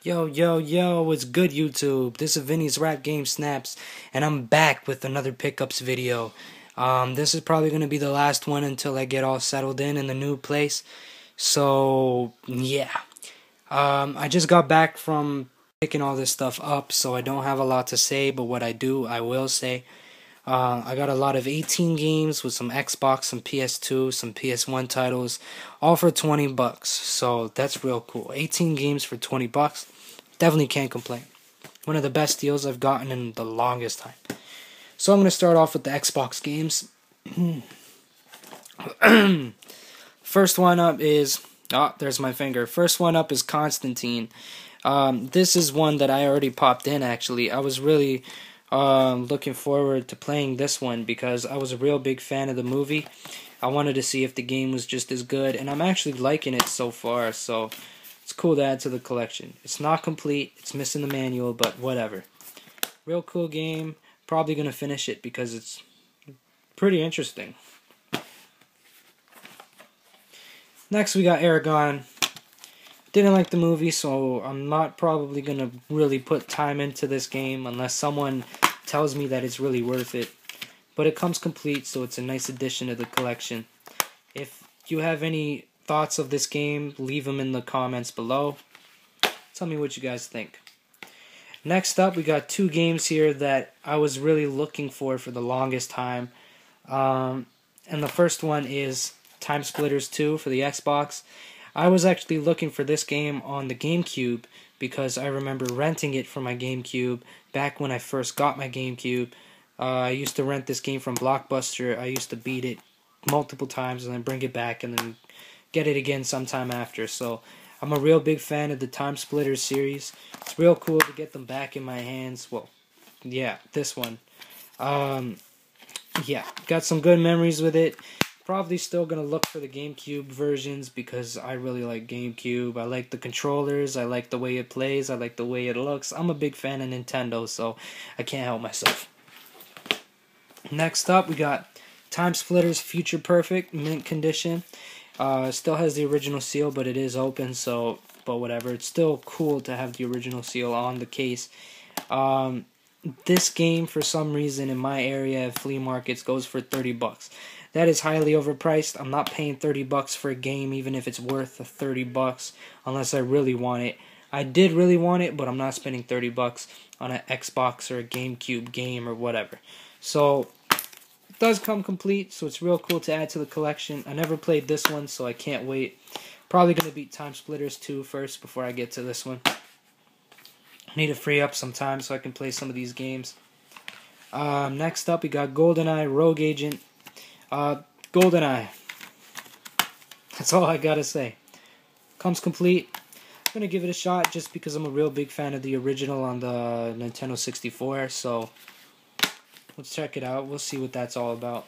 Yo, yo, yo, what's good, YouTube? This is Vinny's Rap Game Snaps, and I'm back with another pickups video. This is probably going to be the last one until I get all settled in the new place. So, yeah. I just got back from picking all this stuff up, so I don't have a lot to say, but what I do, I will say. I got a lot of 18 games with some Xbox, some PS2, some PS1 titles, all for 20 bucks. So that's real cool. 18 games for 20 bucks. Definitely can't complain. One of the best deals I've gotten in the longest time. So I'm going to start off with the Xbox games. First one up is... Oh, there's my finger. First one up is Constantine. This is one that I already popped in, actually. I was really... looking forward to playing this one because I was a real big fan of the movie. I wanted to see if the game was just as good, and I'm actually liking it so far, so it's cool to add to the collection. It's not complete, it's missing the manual, but whatever. Real cool game, probably going to finish it because it's pretty interesting. Next we got Eragon. Didn't like the movie, so I'm not probably going to really put time into this game unless someone tells me that it's really worth it. But it comes complete, so it's a nice addition to the collection. If you have any thoughts of this game, leave them in the comments below. Tell me what you guys think. Next up, we got two games here that I was really looking for the longest time. And the first one is Time Splitters 2 for the Xbox. I was actually looking for this game on the GameCube because I remember renting it for my GameCube back when I first got my GameCube. I used to rent this game from Blockbuster. I used to beat it multiple times and then bring it back and then get it again sometime after. So I'm a real big fan of the Time Splitters series. It's real cool to get them back in my hands. Well, yeah, this one. Yeah, got some good memories with it. Probably still going to look for the GameCube versions because I really like GameCube. I like the controllers. I like the way it plays. I like the way it looks. I'm a big fan of Nintendo, so I can't help myself. Next up, we got Time Splitters Future Perfect, mint condition. Still has the original seal, but it is open, so, but whatever. It's still cool to have the original seal on the case. This game, for some reason, in my area at flea markets, goes for 30 bucks. That is highly overpriced. I'm not paying 30 bucks for a game, even if it's worth the 30 bucks, unless I really want it. I did really want it, but I'm not spending 30 bucks on an Xbox or a GameCube game or whatever. So, it does come complete, so it's real cool to add to the collection. I never played this one, so I can't wait. Probably going to beat Time Splitters 2 first before I get to this one. I need to free up some time so I can play some of these games. Next up, we got Goldeneye Rogue Agent. Goldeneye. That's all I gotta say. Comes complete. I'm gonna give it a shot just because I'm a real big fan of the original on the Nintendo 64, so let's check it out. We'll see what that's all about.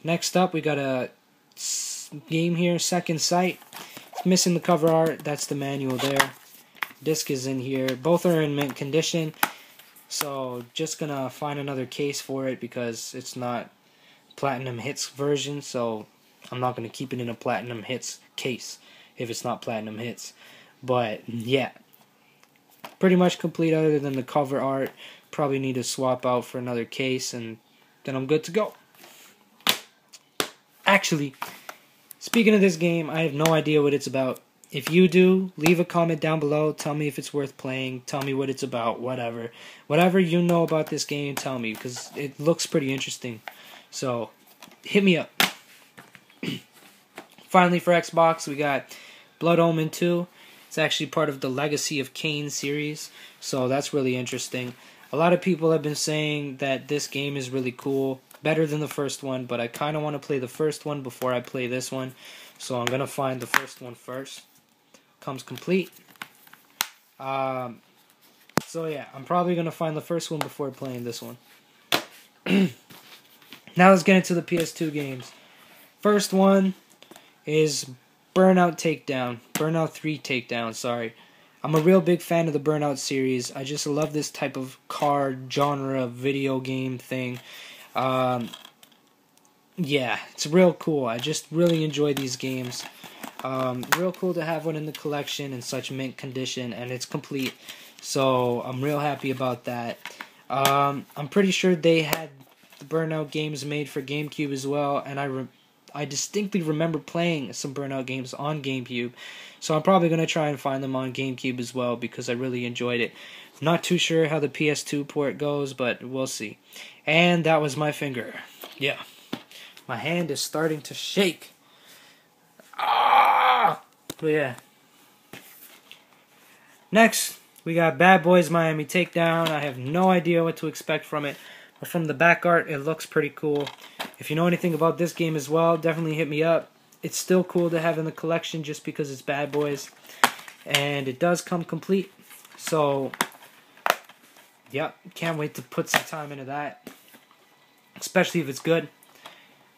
Next up, we got a game here, Second Sight. It's missing the cover art. That's the manual there. Disc is in here. Both are in mint condition, so just gonna find another case for it because it's not Platinum Hits version, so I'm not going to keep it in a Platinum Hits case if it's not Platinum Hits. But yeah, pretty much complete other than the cover art. Probably need to swap out for another case and then I'm good to go. Actually, speaking of this game, I have no idea what it's about. If you do, leave a comment down below. Tell me if it's worth playing. Tell me what it's about, whatever. Whatever you know about this game, tell me, because it looks pretty interesting. So, hit me up. Finally, for Xbox, we got Blood Omen 2. It's actually part of the Legacy of Kain series, so that's really interesting. A lot of people have been saying that this game is really cool, better than the first one, but I kind of want to play the first one before I play this one, so I'm going to find the first one first. Comes complete. So yeah, I'm probably going to find the first one before playing this one. Now let's get into the PS2 games. First one is Burnout Takedown. Burnout 3 Takedown, sorry. I'm a real big fan of the Burnout series. I just love this type of car genre video game thing. Yeah, it's real cool. I just really enjoy these games. Real cool to have one in the collection in such mint condition, and it's complete. So I'm real happy about that. I'm pretty sure they had the Burnout games made for GameCube as well, and I distinctly remember playing some Burnout games on GameCube. So I'm probably going to try and find them on GameCube as well because I really enjoyed it. Not too sure how the PS2 port goes, but we'll see. And that was my finger. Yeah. My hand is starting to shake. Ah! But yeah. Next, we got Bad Boys Miami Takedown. I have no idea what to expect from it. But from the back art, it looks pretty cool. If you know anything about this game as well, definitely hit me up. It's still cool to have in the collection just because it's Bad Boys. And it does come complete. So, yep, can't wait to put some time into that. Especially if it's good.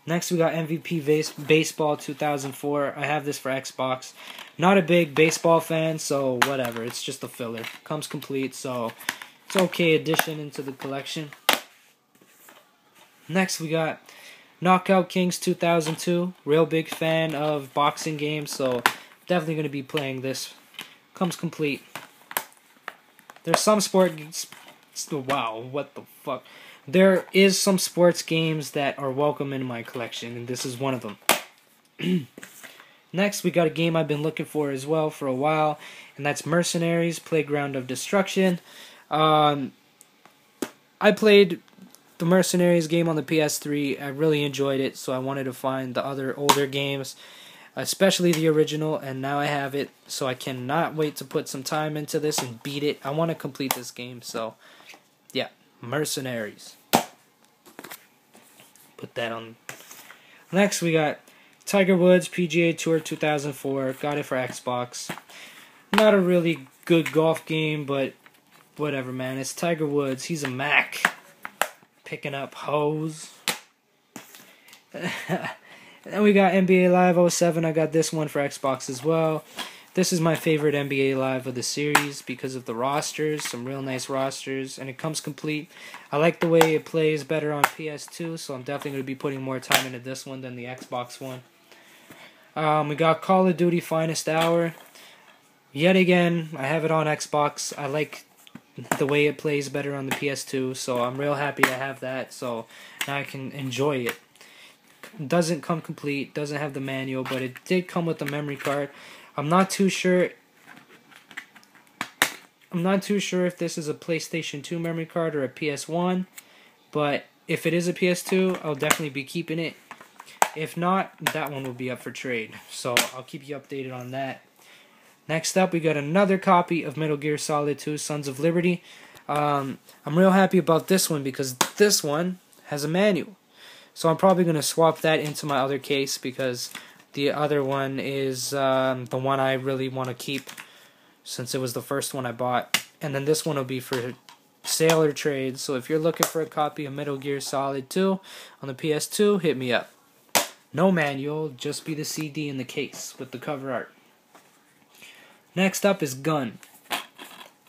Next, we got MVP Baseball 2004. I have this for Xbox. Not a big baseball fan, so whatever. It's just a filler. Comes complete, so it's okay addition into the collection. Next, we got Knockout Kings 2002. Real big fan of boxing games, so definitely going to be playing this. Comes complete. There's some wow, what the fuck. There is some sports games that are welcome in my collection, and this is one of them. Next, we got a game I've been looking for as well for a while, and that's Mercenaries, Playground of Destruction. I played the Mercenaries game on the PS3. I really enjoyed it, so I wanted to find the other older games, especially the original, and now I have it, so I cannot wait to put some time into this and beat it. I want to complete this game, so yeah. Mercenaries. Put that on. Next, we got Tiger Woods PGA Tour 2004. Got it for Xbox. Not a really good golf game, but whatever, man. It's Tiger Woods. He's a Mac. Picking up hoes. Then we got NBA Live 07. I got this one for Xbox as well. This is my favorite NBA Live of the series because of the rosters, some real nice rosters, and it comes complete. I like the way it plays better on PS2, so I'm definitely going to be putting more time into this one than the Xbox one. We got Call of Duty Finest Hour. Yet again, I have it on Xbox. I like the way it plays better on the PS2, so I'm real happy to have that, so now I can enjoy it. Doesn't come complete, doesn't have the manual, but it did come with the memory card. I'm not too sure if this is a PlayStation 2 memory card or a PS1, but if it is a PS2, I'll definitely be keeping it. If not, that one will be up for trade, so I'll keep you updated on that. Next up, we got another copy of Metal Gear Solid 2 Sons of Liberty. I'm real happy about this one because this one has a manual. So I'm probably going to swap that into my other case because the other one is the one I really want to keep since it was the first one I bought. And then this one will be for sale or trade. So if you're looking for a copy of Metal Gear Solid 2 on the PS2, hit me up. No manual, just be the CD in the case with the cover art. Next up is Gun.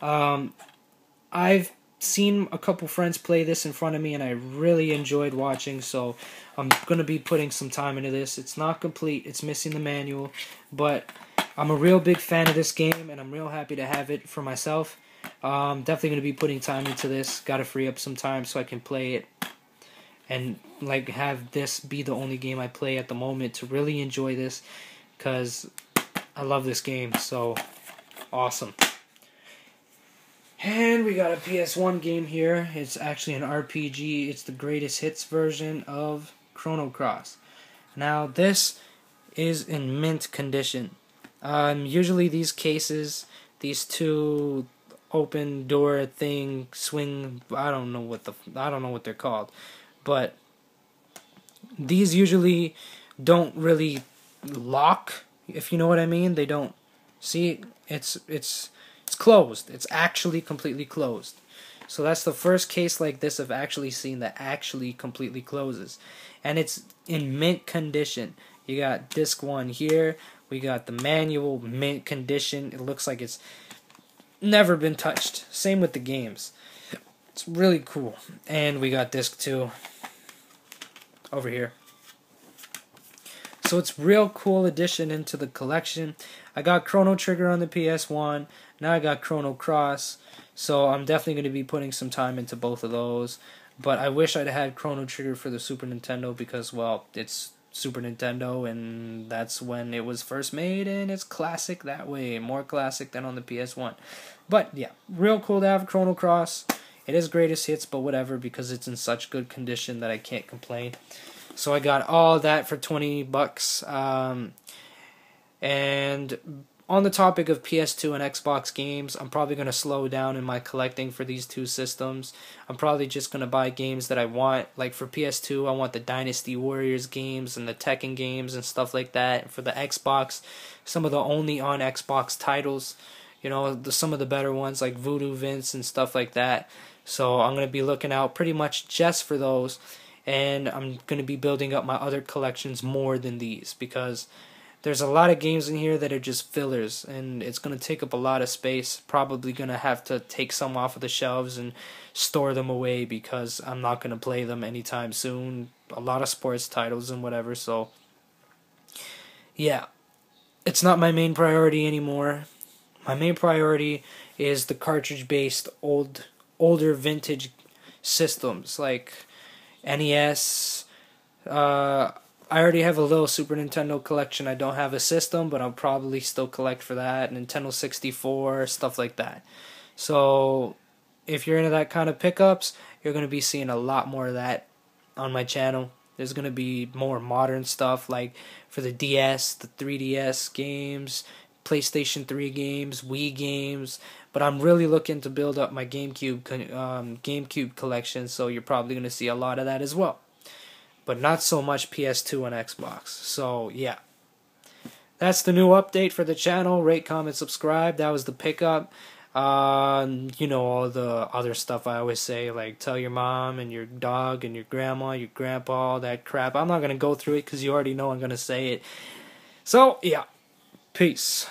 I've seen a couple friends play this in front of me and I really enjoyed watching, so I'm going to be putting some time into this. It's not complete, it's missing the manual, but I'm a real big fan of this game and I'm real happy to have it for myself. Definitely going to be putting time into this. Got to free up some time so I can play it and like have this be the only game I play at the moment to really enjoy this because I love this game, so awesome. And we got a PS1 game here. It's actually an RPG. It's the greatest hits version of Chrono Cross. Now this is in mint condition. Usually these cases, these two open door thing, swing, I don't know what they're called, but these usually don't really lock, if you know what I mean. They don't. See, it's closed. It's actually completely closed. So that's the first case like this I've actually seen that actually completely closes. And it's in mint condition. You got disc 1 here. We got the manual, mint condition. It looks like it's never been touched. Same with the games. It's really cool. And we got disc 2 over here. So it's real cool addition into the collection. I got Chrono Trigger on the PS1. Now I got Chrono Cross. So I'm definitely going to be putting some time into both of those. But I wish I'd had Chrono Trigger for the Super Nintendo because, well, it's Super Nintendo and that's when it was first made and it's classic that way. More classic than on the PS1. But yeah, real cool to have Chrono Cross. It is greatest hits, but whatever, because it's in such good condition that I can't complain. So I got all that for $20. And on the topic of PS2 and Xbox games, I'm probably going to slow down in my collecting for these two systems. I'm probably just going to buy games that I want. Like for PS2, I want the Dynasty Warriors games and the Tekken games and stuff like that. And for the Xbox, some of the only on Xbox titles. You know, some of the better ones like Voodoo Vince and stuff like that. So I'm going to be looking out pretty much just for those. And I'm going to be building up my other collections more than these because there's a lot of games in here that are just fillers and it's going to take up a lot of space. Probably going to have to take some off of the shelves and store them away because I'm not going to play them anytime soon. A lot of sports titles and whatever. So yeah, it's not my main priority anymore. My main priority is the cartridge-based older vintage systems like NES. I already have a little Super Nintendo collection. I don't have a system, but I'll probably still collect for that. Nintendo 64, stuff like that. So if you're into that kind of pickups, you're going to be seeing a lot more of that on my channel. There's going to be more modern stuff like for the DS, the 3DS games, PlayStation 3 games, Wii games, but I'm really looking to build up my GameCube collection, so you're probably going to see a lot of that as well. But not so much PS2 and Xbox. So, yeah. That's the new update for the channel. Rate, comment, subscribe. That was the pickup. You know, all the other stuff I always say, like tell your mom and your dog and your grandma, your grandpa, all that crap. I'm not going to go through it because you already know I'm going to say it. So, yeah. Peace.